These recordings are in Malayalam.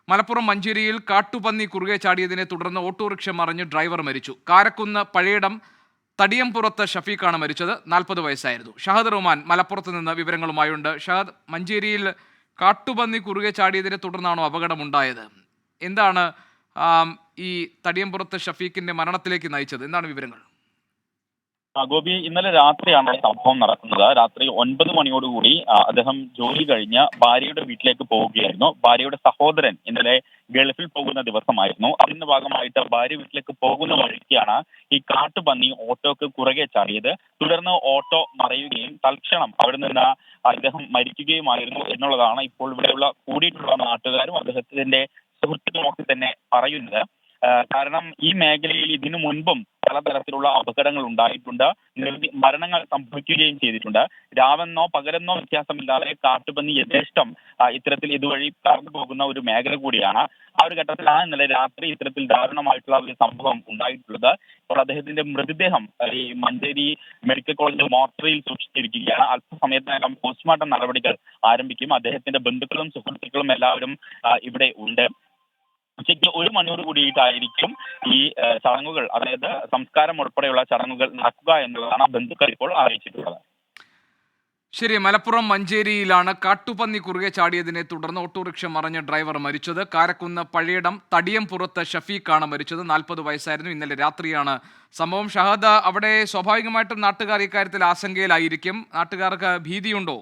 മലപ്പുറം മഞ്ചേരിയിൽ കാട്ടുപന്നി കുറുകെ ചാടിയതിനെ തുടർന്ന് ഓട്ടോറിക്ഷ മറിഞ്ഞ് ഡ്രൈവർ മരിച്ചു. കാരക്കുന്ന് പഴയടം തടിയംപുറത്ത് ഷഫീഖാണ് മരിച്ചത്. 40 വയസ്സായിരുന്നു. ഷഹദ് റഹ്മാൻ മലപ്പുറത്ത് നിന്ന് വിവരങ്ങളുമായുണ്ട്. ഷഹദ്, മഞ്ചേരിയിൽ കാട്ടുപന്നി കുറുകെ ചാടിയതിനെ തുടർന്നാണോ അപകടമുണ്ടായത്? എന്താണ് ഈ തടിയംപുറത്ത് ഷഫീഖിന്റെ മരണത്തിലേക്ക് നയിച്ചത്? എന്താണ് വിവരങ്ങൾ? ഗോപി, ഇന്നലെ രാത്രിയാണ് സംഭവം നടക്കുന്നത്. രാത്രി 9 മണിയോടുകൂടി അദ്ദേഹം ജോലി കഴിഞ്ഞ് ഭാര്യയുടെ വീട്ടിലേക്ക് പോവുകയായിരുന്നു. ഭാര്യയുടെ സഹോദരൻ ഇന്നലെ ഗൾഫിൽ പോകുന്ന ദിവസമായിരുന്നു. അതിന്റെ ഭാഗമായിട്ട് ഭാര്യ വീട്ടിലേക്ക് പോകുന്ന വഴിക്കാണ് ഈ കാട്ടുപന്നി ഓട്ടോക്ക് കുറുകെ ചാടിയത്. തുടർന്ന് ഓട്ടോ മറയുകയും തൽക്ഷണം അവിടെ നിന്ന് അദ്ദേഹം മരിക്കുകയുമായിരുന്നു എന്നുള്ളതാണ് ഇപ്പോൾ ഇവിടെയുള്ള കൂടിയിട്ടുള്ള നാട്ടുകാരും അദ്ദേഹത്തിന്റെ സുഹൃത്തുക്കളും ഒക്കെ തന്നെ പറയുന്നത്. കാരണം ഈ മേഖലയിൽ ഇതിനു മുൻപും പലതരത്തിലുള്ള അപകടങ്ങൾ ഉണ്ടായിട്ടുണ്ട്. നിരവധി മരണങ്ങൾ സംഭവിക്കുകയും ചെയ്തിട്ടുണ്ട്. രാവെന്നോ പകലെന്നോ വ്യത്യാസമില്ലാതെ കാട്ടുപന്നി യഥേഷ്ടം ഇത്തരത്തിൽ ഇതുവഴി കടന്നു പോകുന്ന ഒരു മേഖല കൂടിയാണ്. ആ ഒരു ഘട്ടത്തിലാണ് ഇന്നലെ രാത്രി ഇത്തരത്തിൽ ദാരുണമായിട്ടുള്ള ഒരു സംഭവം ഉണ്ടായിട്ടുള്ളത്. ഇപ്പോൾ അദ്ദേഹത്തിന്റെ മൃതദേഹം ഈ മഞ്ചേരി മെഡിക്കൽ കോളേജ് മോർച്ചറിയിൽ സൂക്ഷിച്ചിരിക്കുകയാണ്. അല്പസമയത്തിനകം പോസ്റ്റ്മോർട്ടം നടപടികൾ ആരംഭിക്കും. അദ്ദേഹത്തിന്റെ ബന്ധുക്കളും സുഹൃത്തുക്കളും എല്ലാവരും ഇവിടെ ഉണ്ട്. ഉച്ചയ്ക്ക് 1 മണിയോട് കൂടിയിട്ടായിരിക്കും ഈ ചടങ്ങുകൾ, അതായത് സംസ്കാരം ഉൾപ്പെടെയുള്ള ചടങ്ങുകൾ നടക്കുക എന്നുള്ളതാണ് ബന്ധുക്കൾ ഇപ്പോൾ അറിയിച്ചിട്ടുള്ളത്. ശരി, മലപ്പുറം മഞ്ചേരിയിലാണ് കാട്ടുപന്നി കുറുകെ ചാടിയതിനെ തുടർന്ന് ഓട്ടോറിക്ഷ മറിഞ്ഞ ഡ്രൈവർ മരിച്ചത്. കാരക്കുന്ന് പഴയടം തടിയംപുറത്ത് ഷഫീഖാണ് മരിച്ചത്. 40 വയസ്സായിരുന്നു. ഇന്നലെ രാത്രിയാണ് സംഭവം. ഷഹദ്, അവിടെ സ്വാഭാവികമായിട്ടും നാട്ടുകാർ ഇക്കാര്യത്തിൽ ആശങ്കയിലായിരിക്കും. നാട്ടുകാർക്ക് ഭീതിയുണ്ടോ?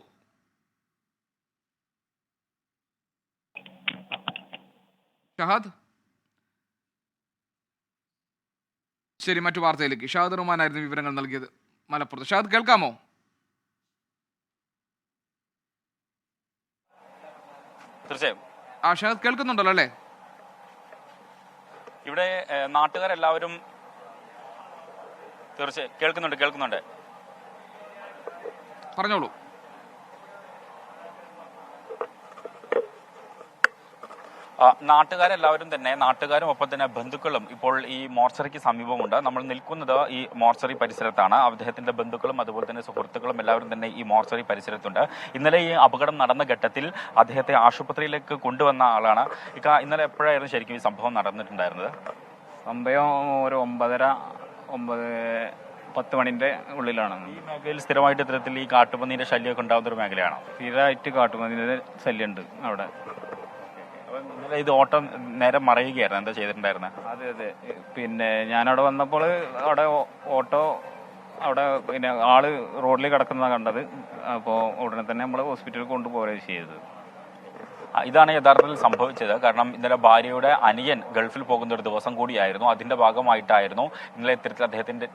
ഷഹദ്, ശരി, മറ്റു വാർത്തയിലേക്ക്. ഷഹദ് റഹ്മാനായിരുന്നു വിവരങ്ങൾ നൽകിയത് മലപ്പുറത്ത്. ഷഹദ്, കേൾക്കാമോ? തീർച്ചയായും ഷഹദ് കേൾക്കുന്നുണ്ടല്ലോ അല്ലേ? ഇവിടെ നാട്ടുകാരെല്ലാവരും തീർച്ചയായും കേൾക്കുന്നുണ്ട്. പറഞ്ഞോളൂ. നാട്ടുകാരെല്ലാവരും തന്നെ, നാട്ടുകാരും ഒപ്പം തന്നെ ബന്ധുക്കളും ഇപ്പോൾ ഈ മോർച്ചറിക്ക് സമീപമുണ്ട്. നമ്മൾ നിൽക്കുന്നത് ഈ മോർച്ചറി പരിസരത്താണ്. അദ്ദേഹത്തിന്റെ ബന്ധുക്കളും അതുപോലെ തന്നെ സുഹൃത്തുക്കളും എല്ലാവരും തന്നെ ഈ മോർച്ചറി പരിസരത്തുണ്ട്. ഇന്നലെ ഈ അപകടം നടന്ന ഘട്ടത്തിൽ അദ്ദേഹത്തെ ആശുപത്രിയിലേക്ക് കൊണ്ടുവന്ന ആളാണ്. ഇന്നലെ എപ്പോഴായിരുന്നു ശരിക്കും ഈ സംഭവം നടന്നിട്ടുണ്ടായിരുന്നത്? സംഭവം ഒരു 9:10 മണിന്റെ ഉള്ളിലാണ്. ഈ മേഖലയിൽ സ്ഥിരമായിട്ട് ഇത്തരത്തിൽ ഈ കാട്ടുപന്നീന്റെ ശല്യമൊക്കെ ഉണ്ടാകുന്ന ഒരു മേഖലയാണോ? സ്ഥിരമായിട്ട് കാട്ടുപന്നീന്റെ ശല്യമുണ്ട് അവിടെ. ഇന്നലെ ഇത് ഓട്ടം നേരെ മറയുകയായിരുന്നു. എന്താ ചെയ്തിട്ടുണ്ടായിരുന്നത്? അതെ. പിന്നെ ഞാനവിടെ വന്നപ്പോൾ അവിടെ ഓട്ടോ പിന്നെ ആള് റോഡിൽ കിടക്കുന്നതാണ് കണ്ടത്. അപ്പോൾ ഉടനെ തന്നെ നമ്മൾ ഹോസ്പിറ്റലിൽ കൊണ്ടുപോവുകയാണ് ചെയ്തത്. ഇതാണ് യഥാർത്ഥത്തിൽ സംഭവിച്ചത്. കാരണം ഇന്നലെ ഭാര്യയുടെ അനിയൻ ഗൾഫിൽ പോകുന്ന ഒരു ദിവസം കൂടിയായിരുന്നു. അതിന്റെ ഭാഗമായിട്ടായിരുന്നു ഇന്നലെ ഇത്തരത്തിൽ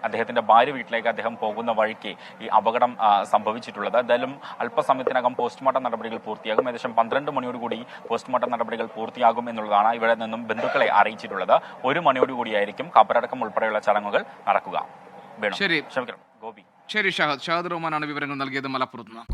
അദ്ദേഹത്തിന്റെ ഭാര്യ വീട്ടിലേക്ക് അദ്ദേഹം പോകുന്ന വഴിക്ക് ഈ അപകടം സംഭവിച്ചിട്ടുള്ളത്. എന്തായാലും അല്പസമയത്തിനകം പോസ്റ്റ്മോർട്ടം നടപടികൾ പൂർത്തിയാകും. ഏകദേശം 12 മണിയോടുകൂടി പോസ്റ്റ്മോർട്ടം നടപടികൾ പൂർത്തിയാകും എന്നുള്ളതാണ് ഇവിടെ നിന്നും ബന്ധുക്കളെ അറിയിച്ചിട്ടുള്ളത്. 1 മണിയോടുകൂടിയായിരിക്കും ഖബറടക്കം ഉൾപ്പെടെയുള്ള ചടങ്ങുകൾ നടക്കുക. ശരി, ക്ഷമിക്കണം ഗോപി. ശരി ഷഹദ് റഹ്മാനാണ് വിവരങ്ങൾ നൽകിയത് മലപ്പുറത്ത് നിന്ന്.